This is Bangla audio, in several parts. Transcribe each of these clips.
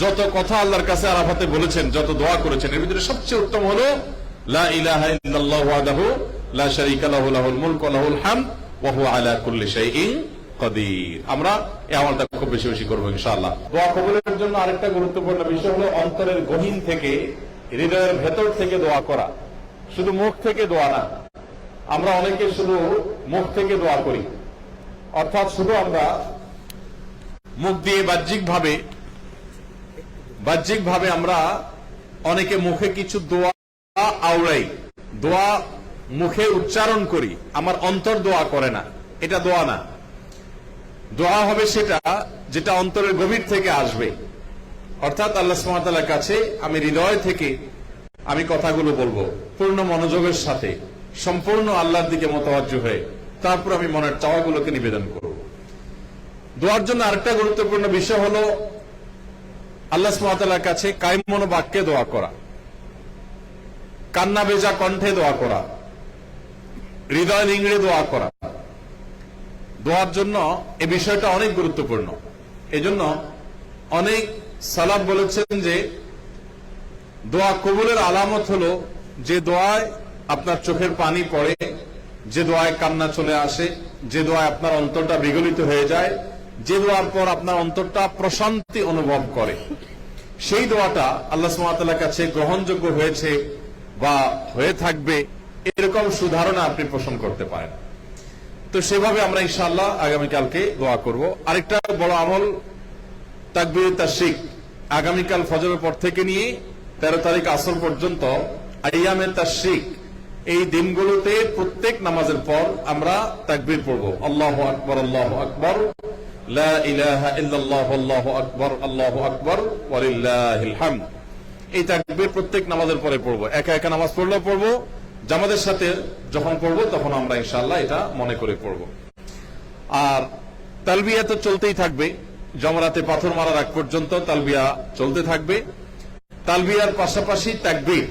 যত কথা আল্লাহর কাছে আরাফাতে বলেছেন, যত দোয়া করেছেন, এর ভিতরে সবচেয়ে উত্তম হলো লা ইলাহা ইল্লাল্লাহু ওয়াহদাহু লা শারীকা লাহু লাহুল মুলকু ওয়া লাহুল হামদ ওয়া হুয়া আলা কুল্লি শাইইন কাদির। আমরা এই আমলটা খুব বেশি বেশি করব ইনশাআল্লাহ। দোয়া কবুলের জন্য আরেকটা গুরুত্বপূর্ণ বিষয় হলো অন্তরের গহীন থেকে, হৃদয়ের ভেতর থেকে দোয়া করা, শুধু মুখ থেকে দোয়া না। আমরা অনেকে শুধু মুখ থেকে দোয়া করি, অর্থাৎ শুধু আমরা মুখ দিয়ে বাহ্যিকভাবে আমরা অনেকে মুখে কিছু দোয়া আওড়াই, দোয়া মুখে উচ্চারণ করি, আমার অন্তর দোয়া করে না। এটা দোয়া না। দোয়া হবে সেটা যেটা অন্তরের গভীর থেকে আসবে, অর্থাৎ আল্লাহ সুবহানাহু ওয়া তাআলার কাছে আমি হৃদয় থেকে আমি কথাগুলো বলবো পূর্ণ মনোযোগের সাথে, সম্পূর্ণ আল্লাহর দিকে মোতাওয়াজ্জহ হয়ে, তারপর আমি মনের চাওয়াগুলোকে নিবেদন করব। দোয়ার জন্য আরেকটা গুরুত্বপূর্ণ বিষয় হলো আল্লাহ সুবহানাহু ওয়া তাআলার কাছে কায়মন বাক্যে দোয়া করা, কান্না ভেজা কণ্ঠে দোয়া করা, হৃদয় নিংড়ে দোয়া করা। দোয়ার জন্য এই বিষয়টা অনেক গুরুত্বপূর্ণ। এজন্য অনেক সালাফ বলেছেন যে দোয়া কবুলের আলামত হলো যে দোয়ায় আপনার চোখের পানি পড়ে, যে দোয়ায় কান্না চলে আসে, যে দোয়ায় আপনার অন্তরটা বিগলিত হয়ে যায়, যে দোয়ার পর আপনার অন্তরটা প্রশান্তি অনুভব করে, সেই দোয়াটা আল্লাহ সুবহানাহু ওয়া তাআলার কাছে গ্রহণযোগ্য হয়েছে বা হয়ে থাকবে, এরকম সুধারণা আপনি পোষণ করতে পারেন। তো সেভাবে আমরা ইনশাআল্লাহ আগামীকালকে দোয়া করব। আরেকটা বড় আমল তাকবীর তাশরিক, আগামীকাল ফজরের পর থেকে নিয়ে 13 তারিখ আসর পর্যন্ত আইয়ামে তাশরিক, এই দিনগুলোতে প্রত্যেক নামাজের পর আমরা তাকবীর পড়ব। আল্লাহু আকবার, আল্লাহু আকবার, লা ইলাহা ইল্লাল্লাহু, আল্লাহু আকবার, আল্লাহু আকবার, ওয়া লিল্লাহিল হামদ। এই তাকবীর প্রত্যেক নামাজের পরে পড়ব। একা একা নামাজ পড়লেও পড়ব, জামাতের সাথে যখন পড়ব তখন আমরা ইনশাআল্লাহ এটা মনে করে পড়ব। আর তালবিয়া তো চলতেই থাকবে, জমরাতে পাথর মারার আগ পর্যন্ত তালবিয়া চলতে থাকবে। তালবিয়ার পাশাপাশি তাকবীর,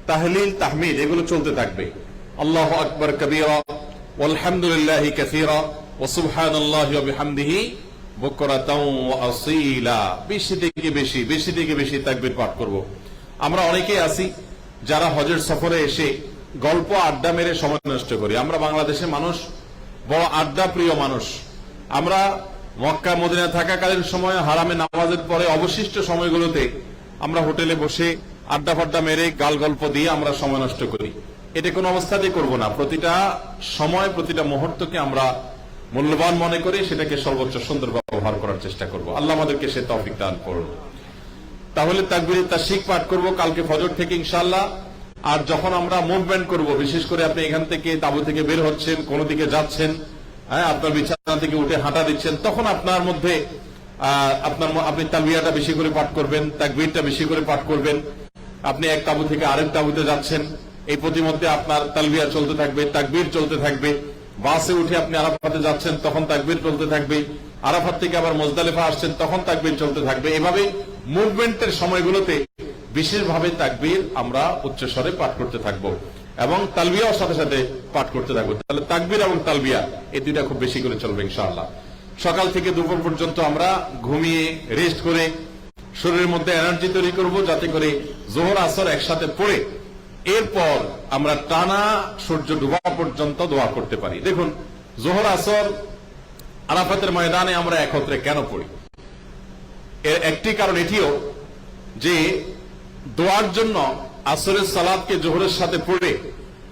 তাহলিল, তাহমিদ এগুলো চলতে থাকবে। আল্লাহু আকবার কাবীরা ওয়ালহামদুলিল্লাহি কাসীরা ওয়া সুবহানাল্লাহি ওয়া বিহামদিহি বুকরাতাও ওয়া আসীলা। বেশি থেকে বেশি তাকবীর পাঠ করব। আমরা অনেকেই আছি যারা হজের সফরে এসে গল্প আড্ডা মেরে সময় নষ্ট করি। আমরা বাংলাদেশের মানুষ বড় আড্ডা প্রিয় মানুষ। আমরা মক্কা মদিনা থাকাকালীন সময় হারামে নামাজের পরে অবশিষ্ট সময়গুলোতে আমরা হোটেলে বসে আড্ডা ফাড্ডা মেরে গাল গল্প দিয়ে আমরা সময় নষ্ট করি। এটা কোনো অবস্থাতেই করব না। প্রতিটা সময়, প্রতিটা মুহূর্তকে আমরা মূল্যবান মনে করে সেটাকে সর্বোচ্চ সুন্দর ব্যবহার করার চেষ্টা করব। আল্লাহ আমাদেরকে সে তৌফিক দান করুন। তাহলে তাকবীর তাশরিক পাঠ করব কালকে ফজর থেকে ইনশাআল্লাহ। আর যখন আমরা মুভমেন্ট করব, বিশেষ করে আপনি এখান থেকে তাঁবু থেকে বের হচ্ছেন, কোন দিকে যাচ্ছেন, আপনার বিছানা থেকে উঠে হাঁটা দিচ্ছেন, তখন আপনার মধ্যে আপনি তালবিয়াটা বেশি করে পাঠ করবেন, তাকবীরটা বেশি করে পাঠ করবেন। আপনি এক তাঁবু থেকে আরেক তাঁবুতে যাচ্ছেন, এই প্রতিমধ্যে আপনার তালবিয়া চলতে থাকবে, তাকবীর চলতে থাকবে। বাসে উঠে আপনি আরাফাতে যাচ্ছেন, তখন তাকবীর চলতে থাকবে। আরাফাত থেকে আবার মুজদালিফা আসছেন, তখন তাকবীর চলতে থাকবে। এভাবে মুভমেন্টের সময়গুলোতে বিশেষভাবে তাকবীর আমরা উচ্চস্বরে পাঠ করতে থাকবো এবং তালবিয়ার সাথে সাথে পাঠ করতে থাকবো। তাহলে তাকবীর এবং তালবিয়া এই দুইটা খুব বেশি করে চলবে ইনশাআল্লাহ। সকাল থেকে দুপুর পর্যন্ত আমরা ঘুমিয়ে রেস্ট করে শরীরের মধ্যে এনার্জি তৈরি করব, যাতে করে জোহর আসর একসাথে পড়ে এরপর আমরা টানা সূর্য ডুবা পর্যন্ত দোয়া করতে পারি। দেখুন, জোহর আসর আরাফাতের ময়দানে আমরা একত্রে কেন পড়ি? এর একটি কারণ এটিও যে দোয়ার জন্য আসরের সালাতকে জোহরের সাথে পড়ে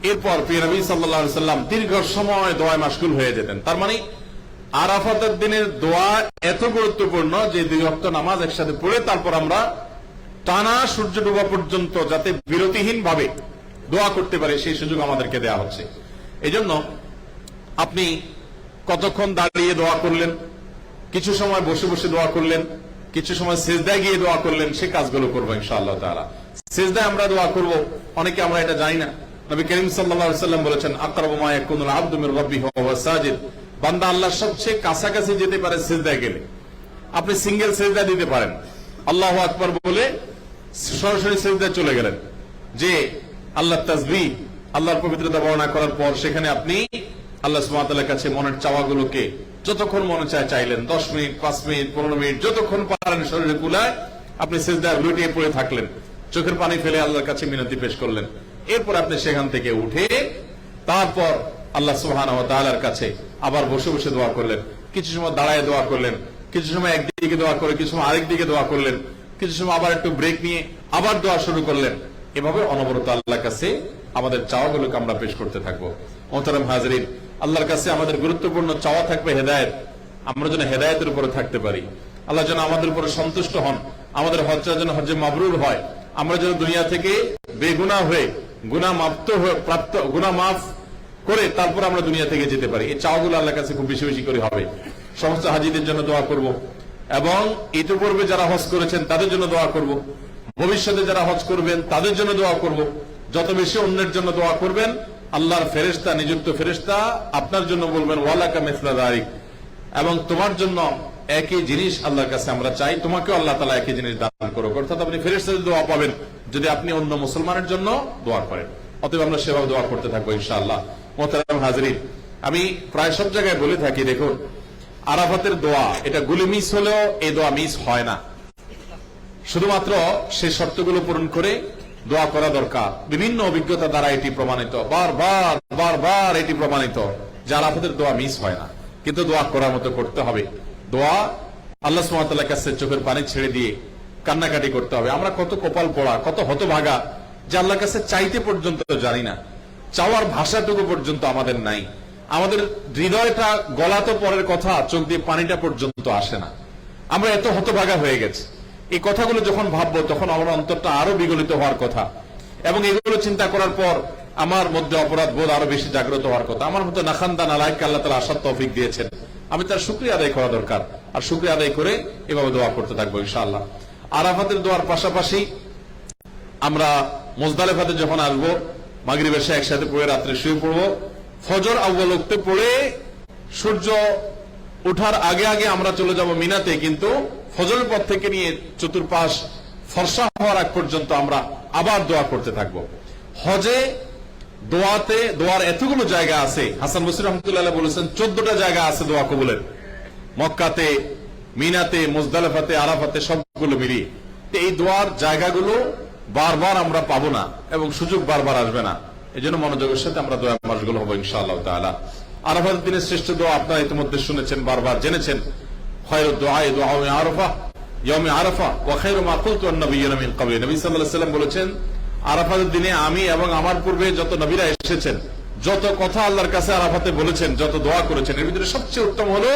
এরপর প্রিয় নবী সাল্লাল্লাহু আলাইহি সাল্লাম দীর্ঘ সময় দোয়ায় মাশগুল হয়ে যেতেন। তার মানে আরাফাতের দিনের দোয়া এত গুরুত্বপূর্ণ যে 2 ওয়াক্ত নামাজ একসাথে পড়ে তারপর আমরা টানা সূর্য ডোবা পর্যন্ত যাতে বিরতিহীন ভাবে দোয়া করতে পারে সেই সুযোগ আমাদেরকে দেয়া হচ্ছে। এজন্য আপনি কতক্ষণ দাঁড়িয়ে দোয়া করলেন, কিছু সময় বসে বসে দোয়া করলেন, কিছু সময় সিজদায় গিয়ে দোয়া করলেন, সে কাজগুলো করবো ইনশাআল্লাহ তাআলা। সিজদায় আমরা দোয়া করব, অনেকে আমরা এটা জানি না। নবী করিম সাল্লাল্লাহু আলাইহি ওয়াসাল্লাম বলেছেন, আকরাবু মা ইয়াকুনুল আবদু মির রাব্বিহি ওয়া হুয়া সাজিদ। বান্দা আল্লাহর সবচেয়ে কাছাকাছি যেতে পারে সিজদায় গেলে। আপনি সিঙ্গেল সিজদা দিতে পারেন, আল্লাহু আকবার বলে সরাসরি সিজদায় চলে গেলেন, যে আল্লাহর তাসবিহ, আল্লাহর পবিত্রতা বর্ণনা করার পর সেখানে আপনি আল্লাহ সুবহানাহু ওয়া তাআলার কাছে মনের চাওয়াগুলোকে যতক্ষণ মনে চায় চাইলেন, 10 মিনিট, 5 মিনিট, 15 মিনিট, যতক্ষণ পারেন শরীরে কুলায় আপনি সিজদায় লুটিয়ে পড়ে থাকলেন, চোখের পানি ফেলে আল্লাহর কাছে মিনতি পেশ করলেন, এরপর আপনি সেখান থেকে উঠে তারপর আল্লাহ সুবহানাহু ওয়া তাআলার কাছে আবার বসে বসে দোয়া করলেন, কিছু সময় দাঁড়ায় দোয়া করলেন, কিছু সময় একদিকে দোয়া করে কিছু সময় আরেক দিকে দোয়া করলেন, কিছু সময় আবার একটু ব্রেক নিয়ে আবার দোয়া শুরু করলেন। এভাবে অনবরত আল্লাহর কাছে আমাদের চাওয়াগুলোকে আমরা পেশ করতে থাকবো। মোহতারাম হাজরিন, আল্লাহর কাছে আমাদের গুরুত্বপূর্ণ চাওয়া থাকবে হেদায়েত। আমরা যেন হেদায়েতের উপরে থাকতে পারি, আল্লাহ যেন আমাদের উপরে সন্তুষ্ট হন, আমাদের হজ্জটা যেন হজ্জে মাবরুর হয়, আমরা যেন দুনিয়া থেকে বেগুনাহ হয়ে গুনাহ মাফ করে তারপর আমরা দুনিয়া থেকে যেতে পারি। এই চাওয়াগুলো আল্লাহর কাছে খুব বেশি বেশি করে হবে। সমস্ত হাজীদের জন্য দোয়া করব, এবং ইতিপূর্বে যারা হজ করেছেন তাদের জন্য দোয়া করব, ভবিষ্যতে যারা হজ করবেন তাদের জন্য দোয়া করব। যত বেশি অন্যের জন্য দোয়া করবেন, আল্লাহর ফেরেশতা, নিযুক্ত ফেরেশতা আপনার জন্য বলবেন ওয়ালাকা মিসলা যালিক, এবং তোমার জন্য একই জিনিস আল্লাহর কাছে আমরা চাই, তোমাকেও আল্লাহ তাআলা একই জিনিস দান করুক। অর্থাৎ আপনি ফেরেশতাদের দোয়া পাবেন যদি আপনি অন্য মুসলমানের জন্য দোয়া করেন। অতএব আমরা সেভাবে দোয়া করতে থাকবো ইনশাআল্লাহ। মোহতারাম হাজরিন, আমি প্রায় সব জায়গায় বলে থাকি, দেখুন আরাফাতের দোয়া এটা গুলি মিস হলেও এই দোয়া মিস হয় না। শুধুমাত্র সেই শর্তগুলো পূরণ করে দোয়া করা দরকার। বিভিন্ন অভিজ্ঞতা দ্বারা এটি প্রমাণিত, বারবার বারবার এটি প্রমাণিত যে আরাফাতের দোয়া মিস হয় না, কিন্তু দোয়া করার মতো করতে হবে। দোয়া আল্লাহ সুবহানাহু ওয়া তাআলার কাছে চোখের পানি ছেড়ে দিয়ে কান্নাকাটি করতে হবে। আমরা কত কপাল পোড়া, কত হতভাগা যে আল্লাহর কাছে চাইতে পর্যন্ত জানি না, চাওয়ার ভাষাটুকু পর্যন্ত আমাদের নাই। আমাদের হৃদয়টা গলা তো পরের কথা, চোখ দিয়ে পানিটা পর্যন্ত আসে না। আমরা এত হতভাগা হয়ে গেছি। এই কথাগুলো যখন ভাববো তখন আমার অন্তরটা আরো বিগলিত হওয়ার কথা, এবং এগুলো চিন্তা করার পর আমার মধ্যে অপরাধ বোধ আরো বেশি জাগ্রত হওয়ার কথা। আমার মতো নাখান্দা নালায়েককে আল্লাহ তাআলা আসার তৌফিক দিয়েছেন, আমি তার শুকরিয়া আদায় করা দরকার, আর শুকরিয়া আদায় করে এভাবে দোয়া করতে থাকবো ইনশাআল্লাহ। আরাফাতের দোয়ার পাশাপাশি আমরা মুজদালিফাতে যখন আসবো, মাগরিব এশা একসাথে পড়ে রাত্রে শুয়ে পড়বো, ফজর আউয়াল ওয়াক্তে পড়ে সূর্য ওঠার আগে আগে আমরা চলে যাব মিনাতে, কিন্তু ফজরের পর থেকে নিয়ে চতুর্পাশ ফর্সা হওয়ার আগ পর্যন্ত আমরা আবার দোয়া করতে থাকবো। হজে দোয়ার এতগুলো জায়গা আছে, হাসান বসরি রহমাতুল্লাহ বলেছেন 14টা জায়গা আছে দোয়া কবুলের, মক্কাতে, মিনাতে, মুজদালিফাতে, আরাফাতে, সবগুলো মিলিয়ে। এই দোয়ার জায়গাগুলো বারবার আমরা পাবো না, এবং সুযোগ বারবার আসবে না। এই জন্য মনোযোগের সাথে আমরা দোয়া মাসগুলো হবো ইনশাআল্লাহ তাআলা। আরাফাতের দিনের শ্রেষ্ঠ দোয়া আপনারা ইতিমধ্যে শুনেছেন, বারবার জেনেছেন, খায়রুদ দুআই দুআউ আরাফা ইয়াউম আরাফা ওয়া খায়রু মা কুলতু আন-নাবিয়্যুনা মিন ক্বাবলি। নবী সাল্লাল্লাহু আলাইহি ওয়াসাল্লাম বলেছেন, আরাফাতের দিনে আমি এবং আমার পূর্বে যত নবীরা এসেছেন, যত কথা আল্লাহর কাছে আরাফাতে বলেছেন, যত দোয়া করেছেন, এর ভিতরে সবচেয়ে উত্তম হলো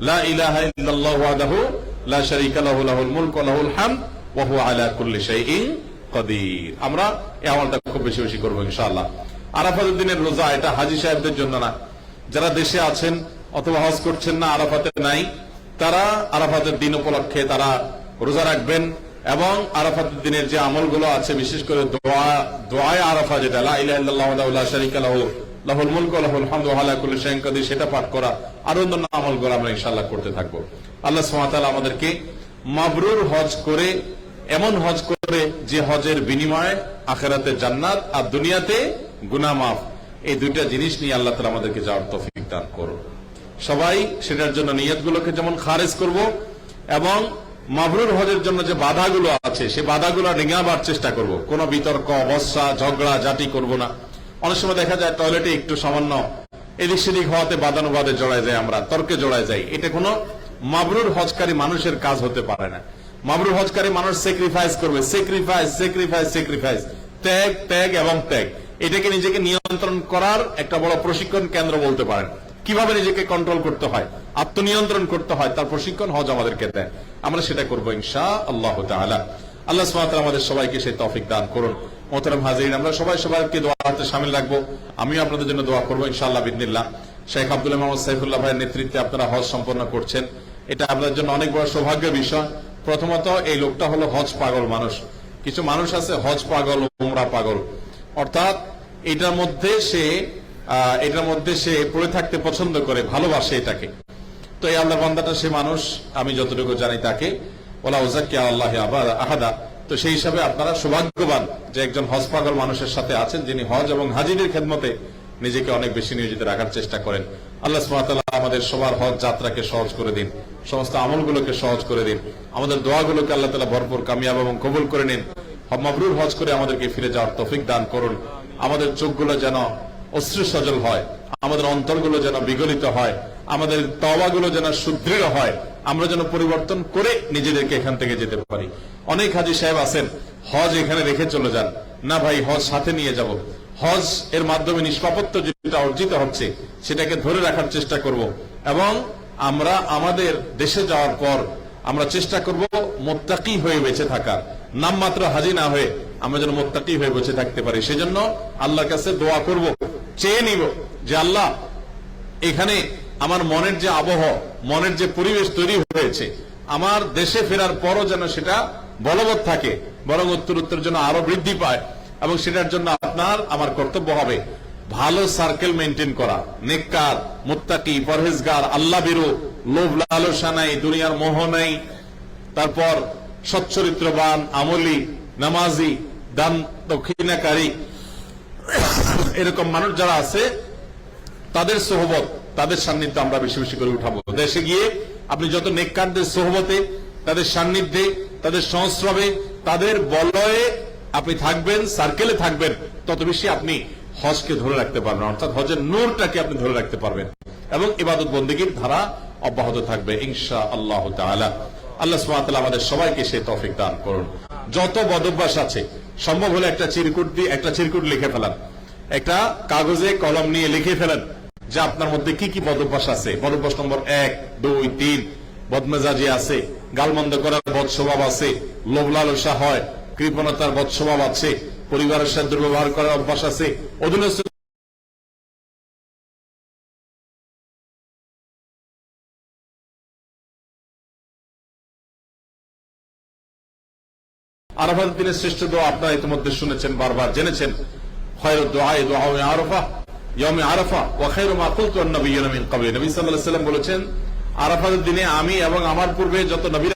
লা ইলাহা ইল্লাল্লাহু ওয়াহদাহু লা শারীকা লাহু লাহুল মুলকু ওয়া লাহুল হামদ ওয়া হুয়া আলা কুল্লি শাইইন কাদির। আমরা এই আমলটা খুব বেশি বেশি করব ইনশাআল্লাহ। আরাফাতের দিনের রোজা এটা হাজী সাহেবদের জন্য না, যারা দেশে আছেন অথবা হজ করছেন না, আরাফাতে নাই, তারা আরাফাতের দিন উপলক্ষে তারা রোজা রাখবেন, এবং আরাফাতের দিনের যে আমলগুলো আছে, বিশেষ করে দোয়ায়ে আরাফা, যেটা লা ইলাহা ইল্লাল্লাহু ওয়াহদাহু লা শারীকা লাহু লাহুল মুলকু ওয়া লাহুল হামদু ওয়া হুয়া আলা কুল্লি শাইইন কাদির, সেটা পাঠ করা আর অন্যান্য আমলগুলো আমরা ইনশাআল্লাহ করতে থাকবো। আল্লাহ সুবহানাহু ওয়া তাআলা আমাদেরকে মাবরুর হজ করে, এমন হজ করে যে হজের বিনিময়ে আখিরাতে জান্নাত আর দুনিয়াতে গুনাহ মাফ, এই দুইটা জিনিস নিয়ে আল্লাহ তাআলা আমাদেরকে যাওয়ার তৌফিক দান করুন। সবাই সেটার জন্য নিয়তগুলোকে যেমন খারেজ করব, এবং মাবরুর হজের জন্য যে বাধাগুলো আছে সেই বাধাগুলো ডিঙাবার চেষ্টা করব। কোনো বিতর্ক, বর্ষা, ঝগড়া ঝাঁটি করব না। অনেক সময় দেখা যায় টয়লেটে একটু সামান্য এদিক সেদিক হওয়াতে বাদানুবাদে জড়ায় যায়, আমরা তর্কে জড়ায় যাই। এটা কোনো মাবরুর হজকারী মানুষের কাজ হতে পারে না। মাবরুর হজকারী মানুষ স্যাক্রিফাইস করবে, স্যাক্রিফাইস স্যাক্রিফাইস স্যাক্রিফাইস, ত্যাগ ত্যাগ এবং ত্যাগ। এটাকে নিজেকে নিয়ন্ত্রণ করার একটা বড় প্রশিক্ষণ কেন্দ্র বলতে পারেন। কিভাবে নিজেকে কন্ট্রোল করতে হয়, আত্মনিয়ন্ত্রণ করতে হয়, তার প্রশিক্ষণ হজ আমাদেরকে দেয়। আমরা সেটা করবো ইনশাআল্লাহ তাআলা। আল্লাহ সুবহানাহু ওয়া তাআলা আমাদের সবাইকে সেই তৌফিক দান করুন। মোহতারাম হাজিরিন, আমরা সবাইকে দোয়াতে শামিল রাখবো। আমিও আপনাদের জন্য দোয়া করবো ইনশাআল্লাহ বিইذনিল্লাহ। শেখ আব্দুল মোহাম্মদ সাইফুল্লাহ ভাইয়ের নেতৃত্বে আপনারা হজ সম্পন্ন করছেন, এটা আপনাদের জন্য অনেক বড় সৌভাগ্যের বিষয়। প্রথমত, এই লোকটা হলো হজ পাগল মানুষ। কিছু মানুষ আছে হজ পাগল, উমরা পাগল, অর্থাৎ এটার মধ্যে সে পড়ে থাকতে পছন্দ করে, ভালোবাসে এটাকে। তো এই আল্লাহর বান্দাটা সে মানুষ, আমি যতটুকু জানি তাকে ওয়ালা উযাক্কি আলাল্লাহি আহাদা। তো সেই হিসাবে আপনারা সৌভাগ্যবান যে একজন হজ পাগল মানুষের সাথে আছেন, যিনি হজ এবং হাজিদের খেদমতে নিজেকে অনেক বেশি নিয়োজিত রাখার চেষ্টা করেন। আল্লাহ সুবহানাহু ওয়া তাআলা আমাদের সবার হজ যাত্রাকে সহজ করে দিন, সমস্ত আমলগুলোকে সহজ করে দিন, আমাদের দোয়াগুলোকে আল্লাহ তাআলা ভরপুর কামিয়াব এবং কবুল করে নিন। মাবরুর হজ করে আমাদেরকে ফিরে যাওয়ার তৌফিক দান করুন। আমাদের চোখগুলো যেন অশ্রু সজল হয়, আমাদের অন্তরগুলো যেন বিগলিত হয়, আমাদের তওবাগুলো যেন সুদৃঢ় হয়, আমরা যেন পরিবর্তন করে নিজেদেরকে এখান থেকে যেতে পারি। অনেক হাজী সাহেব আছেন, হজ এখানে রেখে চলে যান, না ভাই হজ সাথে নিয়ে যাব। হজ এর মাধ্যমে নিষ্পাপত্য যেটা অর্জিত হচ্ছে সেটাকে ধরে রাখার চেষ্টা করব, এবং আমরা আমাদের দেশে যাওয়ার পর আমরা চেষ্টা করব মুত্তাকি হয়ে বেঁচে থাকার, নামমাত্র হাজী না হয়ে আমরা যেন মুত্তাকি হয়ে বেঁচে থাকতে পারি। সেজন্য আল্লাহর কাছে দোয়া করব, চেয়ে নিব যে আল্লাহ এখানে আমার মনের যে আবহ, মনের যে পরিবেশ তৈরি হয়েছে, আমার দেশে ফেরার পরও যেন সেটা বলবৎ থাকে, বরং উত্তর যেন আরো বৃদ্ধি পায়। এবং সেটার জন্য আপনার আমার কর্তব্য হবে ভালো সার্কেল মেনটেন করা, নেককার, মুত্তাকি, পরহেজগার, আল্লাহ ভীরু, লোভ লালসা নাই, দুনিয়ার মোহ নাই, তারপর সচ্চরিত্রবান, আমলি, নামাজি, দান দক্ষিণাকারী, এরকম মানুষ যারা আছে তাদের সোহবত, তাদের সান্নিধ্য আমরা বেশি বেশি করে উঠাবো। দেশে গিয়ে আপনি যত নেককারদের সোহবতে, তাদের সান্নিধ্যে, তাদের সংস্রবে, তাদের বলয়ে আপনি থাকবেন, সার্কেলে থাকবেন, তত বেশি আপনি হজকে ধরে রাখতে পারবেন, অর্থাৎ হজের নূরটাকে আপনি ধরে রাখতে পারবেন, এবং ইবাদত বন্দেগীর ধারা অব্যাহত থাকবে ইনশাআল্লাহ তাআলা। আল্লাহ সুবহানাহু ওয়া তাআলা আমাদের সবাইকে সেই তৌফিক দান করুন। যত বদভ্যাস আছে সম্ভব হলে একটা চিরকুট লিখে ফেলান, একটা কাগজে কলম নিয়ে লিখে ফেলেন যে আপনার মধ্যে কি কি বদভ্যাস আছে। বদভ্যাস নম্বর 1, 2, 3, বদমেজাজি আছে, গালমন্দ করার বদস্বভাব আছে, লোভ লালসা হয়, কৃপণতার বদস্বভাব আছে, পরিবারের সাথে দুর্ব্যবহার করার অভ্যাস আছে, অধীনস্থ আরাফাতের দিনের শ্রেষ্ঠ দোয়া আপনারা ইতিমধ্যে শুনেছেন, বারবার জেনেছেন, খায়রুদ দুআ দুআউ আরাফা ইয়াউমে আরাফা ওয়া খায়রু মা কুলতু আন-নাবিয়্যুনা মিন ক্বাবলি। নবী সাল্লাল্লাহু আলাইহি ওয়াসাল্লাম বলেছেন, আরাফাতের দিনে আমি এবং আমার পূর্বে যত নবী